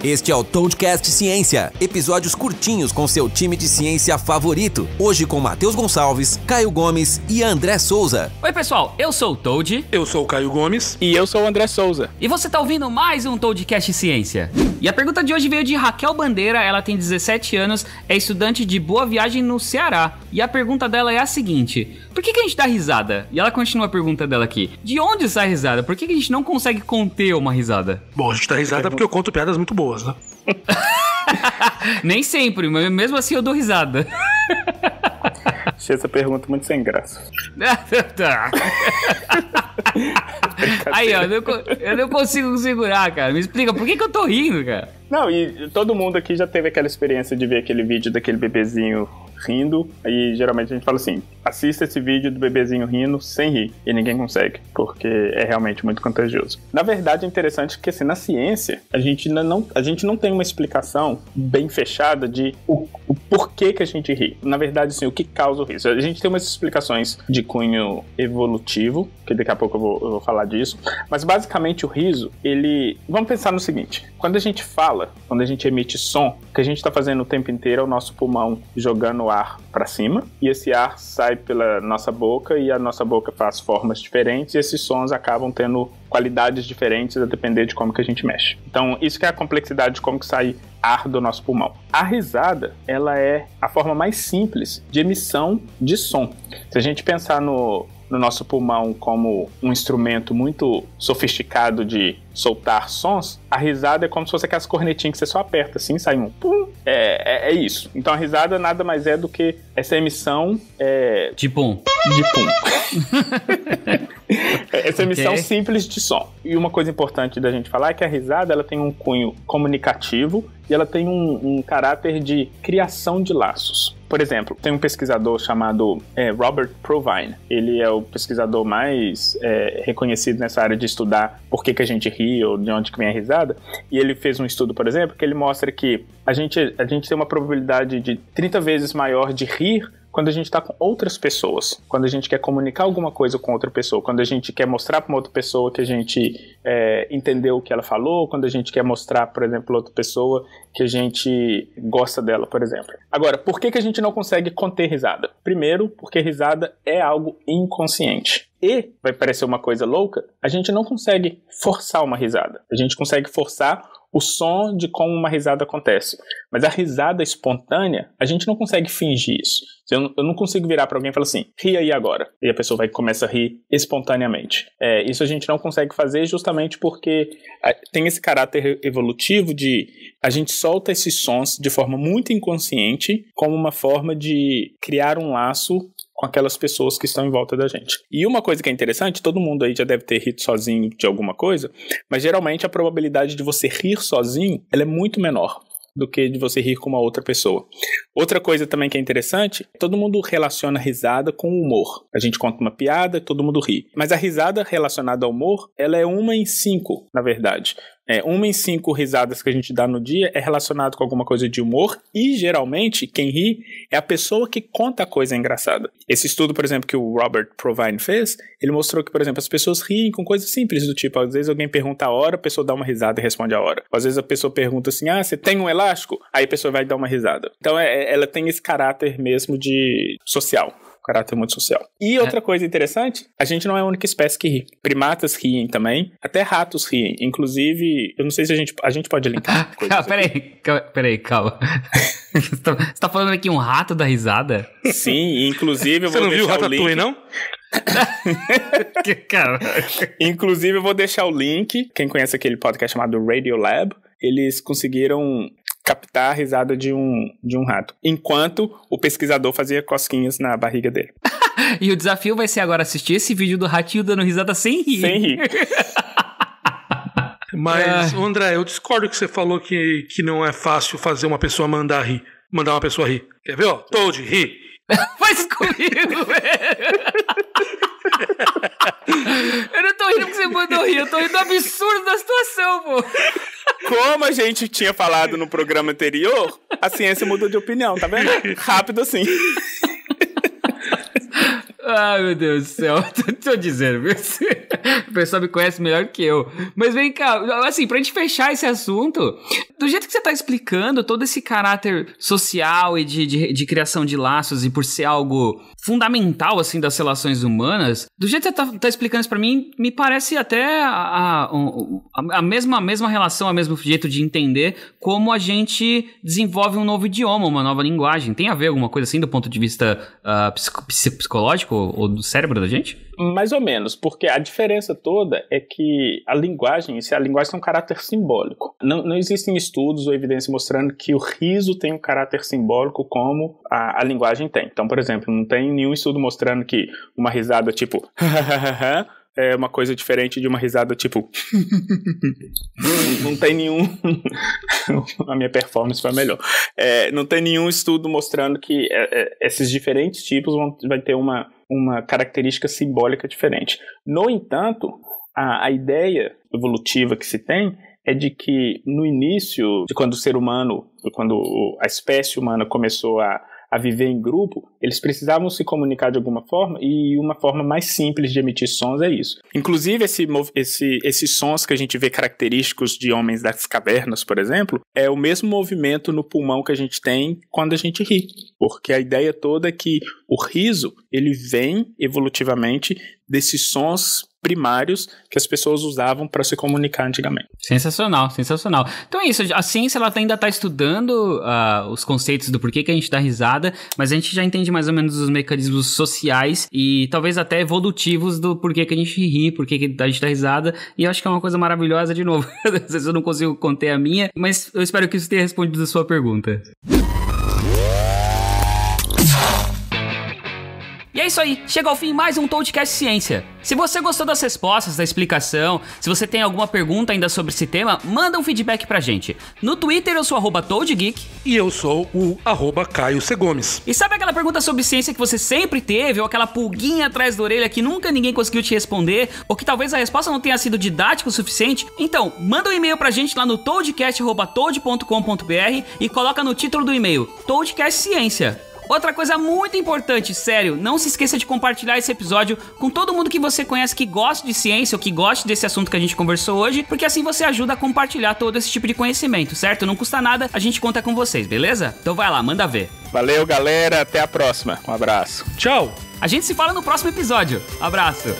Este é o Toadcast Ciência, episódios curtinhos com seu time de ciência favorito. Hoje com Matheus Gonçalves, Caio Gomes e André Souza. Oi pessoal, eu sou o Toad. Eu sou o Caio Gomes. E eu sou o André Souza. E você tá ouvindo mais um Toadcast Ciência. E a pergunta de hoje veio de Raquel Bandeira, ela tem 17 anos, é estudante de Boa Viagem no Ceará. E a pergunta dela é a seguinte: por que a gente dá risada? E ela continua a pergunta dela aqui: de onde sai a risada? Por que a gente não consegue conter uma risada? Bom, a gente dá risada porque eu conto piadas muito boas, né? Nem sempre, mas mesmo assim eu dou risada. Achei essa pergunta muito sem graça. Aí, ó, eu não consigo segurar, cara. Me explica, por que eu tô rindo, cara? Não, e todo mundo aqui já teve aquela experiência de ver aquele vídeo daquele bebezinho rindo, e geralmente a gente fala assim: assista esse vídeo do bebezinho rindo sem rir, e ninguém consegue, porque é realmente muito contagioso. Na verdade é interessante que assim, na ciência a gente não tem uma explicação bem fechada de o porquê que a gente ri. Na verdade, assim, o que causa o riso. A gente tem umas explicações de cunho evolutivo, que daqui a pouco eu vou falar disso, mas basicamente o riso, vamos pensar no seguinte: quando a gente fala, quando a gente emite som, o que a gente está fazendo o tempo inteiro é o nosso pulmão jogando ar para cima, e esse ar sai pela nossa boca, e a nossa boca faz formas diferentes, e esses sons acabam tendo qualidades diferentes a depender de como que a gente mexe. Então, isso que é a complexidade de como que sai ar do nosso pulmão. A risada, ela é a forma mais simples de emissão de som. Se a gente pensar no nosso pulmão como um instrumento muito sofisticado de soltar sons, a risada é como se fosse aquelas cornetinhas que você só aperta assim, sai um pum. É isso. Então a risada nada mais é do que essa emissão de pum. Essa emissão simples de som. E uma coisa importante da gente falar é que a risada, ela tem um cunho comunicativo e ela tem um caráter de criação de laços. Por exemplo, tem um pesquisador chamado Robert Provine. Ele é o pesquisador mais reconhecido nessa área de estudar por que a gente ri ou de onde que vem a risada. E ele fez um estudo, por exemplo, que ele mostra que a gente tem uma probabilidade de 30 vezes maior de rir quando a gente está com outras pessoas, quando a gente quer comunicar alguma coisa com outra pessoa, quando a gente quer mostrar para uma outra pessoa que a gente entendeu o que ela falou, quando a gente quer mostrar, por exemplo, para outra pessoa que a gente gosta dela, por exemplo. Agora, por que a gente não consegue conter risada? Primeiro, porque risada é algo inconsciente. E, vai parecer uma coisa louca, a gente não consegue forçar uma risada. A gente consegue forçar o som de como uma risada acontece. Mas a risada espontânea, a gente não consegue fingir isso. Eu não consigo virar para alguém e falar assim: ri aí agora. E a pessoa começa a rir espontaneamente. Isso a gente não consegue fazer justamente porque tem esse caráter evolutivo de a gente solta esses sons de forma muito inconsciente como uma forma de criar um laço com aquelas pessoas que estão em volta da gente. E uma coisa que é interessante, todo mundo aí já deve ter rido sozinho de alguma coisa, mas geralmente a probabilidade de você rir sozinho, ela é muito menor do que de você rir com uma outra pessoa. Outra coisa também que é interessante, todo mundo relaciona risada com humor. A gente conta uma piada, todo mundo ri. Mas a risada relacionada ao humor, ela é 1 em 5, na verdade. 1 em 5 risadas que a gente dá no dia é relacionado com alguma coisa de humor, e geralmente quem ri é a pessoa que conta a coisa engraçada. Esse estudo, por exemplo, que o Robert Provine fez, ele mostrou que, por exemplo, as pessoas riem com coisas simples do tipo, às vezes alguém pergunta a hora, a pessoa dá uma risada e responde a hora. Às vezes a pessoa pergunta assim: você tem um elástico? Aí a pessoa vai dar uma risada. Então ela tem esse caráter mesmo de social. Caráter muito social. E outra coisa interessante, a gente não é a única espécie que ri. Primatas riem também, até ratos riem. Inclusive, eu não sei se a gente pode linkar. Peraí, calma. Você tá falando aqui um rato da risada? Sim, inclusive eu vou deixar o link. Você não viu o Ratatouille, não? Inclusive eu vou deixar o link. Quem conhece aquele podcast chamado Radiolab, eles conseguiram captar a risada de um rato, enquanto o pesquisador fazia cosquinhas na barriga dele. E o desafio vai ser agora assistir esse vídeo do ratinho dando risada sem rir. Sem rir. Mas, André, eu discordo que você falou que não é fácil fazer uma pessoa mandar uma pessoa rir. Quer ver, ó? Toad, ri. Faz comigo, velho. Eu não tô rindo porque você mandou rir, eu tô rindo do absurdo da situação, pô. Como a gente tinha falado no programa anterior, a ciência mudou de opinião, tá vendo? Rápido assim. Ai, meu Deus do céu. Tô dizendo, viu? O pessoal me conhece melhor que eu. Mas vem cá, assim, pra gente fechar esse assunto, do jeito que você tá explicando, todo esse caráter social e de criação de laços, e por ser algo fundamental, assim, das relações humanas, do jeito que você tá explicando isso pra mim, me parece até a mesma relação, o mesmo jeito de entender como a gente desenvolve um novo idioma, uma nova linguagem. Tem a ver alguma coisa assim do ponto de vista psicológico ou do cérebro da gente? Mais ou menos, porque a diferença toda é que a linguagem tem um caráter simbólico. Não existem estudos ou evidência mostrando que o riso tem um caráter simbólico como a linguagem tem. Então, por exemplo, não tem nenhum estudo mostrando que uma risada tipo é uma coisa diferente de uma risada tipo não tem nenhum a minha performance foi melhor. Não tem nenhum estudo mostrando que esses diferentes tipos vai ter uma característica simbólica diferente. No entanto, a ideia evolutiva que se tem é de que no início, de quando a espécie humana começou a viver em grupo, eles precisavam se comunicar de alguma forma, e uma forma mais simples de emitir sons é isso. Inclusive, esses sons que a gente vê característicos de homens das cavernas, por exemplo, é o mesmo movimento no pulmão que a gente tem quando a gente ri. Porque a ideia toda é que o riso, ele vem evolutivamente desses sons primários que as pessoas usavam para se comunicar antigamente. Sensacional, sensacional. Então é isso, a ciência ela ainda está estudando os conceitos do porquê que a gente dá risada, mas a gente já entende mais ou menos os mecanismos sociais e talvez até evolutivos do porquê que a gente ri, porquê que a gente dá risada, e eu acho que é uma coisa maravilhosa, de novo. Às vezes eu não consigo conter a minha, mas eu espero que isso tenha respondido a sua pergunta. E é isso aí, chega ao fim mais um Toadcast Ciência. Se você gostou das respostas, da explicação, se você tem alguma pergunta ainda sobre esse tema, manda um feedback pra gente. No Twitter eu sou @ToadGeek. E eu sou o @Caio C. Gomes. E sabe aquela pergunta sobre ciência que você sempre teve, ou aquela pulguinha atrás da orelha que nunca ninguém conseguiu te responder, ou que talvez a resposta não tenha sido didática o suficiente? Então, manda um e-mail pra gente lá no toadcast@toad.com.br e coloca no título do e-mail, Toadcast Ciência. Outra coisa muito importante, sério, não se esqueça de compartilhar esse episódio com todo mundo que você conhece que gosta de ciência ou que gosta desse assunto que a gente conversou hoje, porque assim você ajuda a compartilhar todo esse tipo de conhecimento, certo? Não custa nada, a gente conta com vocês, beleza? Então vai lá, manda ver. Valeu, galera, até a próxima. Um abraço. Tchau. A gente se fala no próximo episódio. Abraço.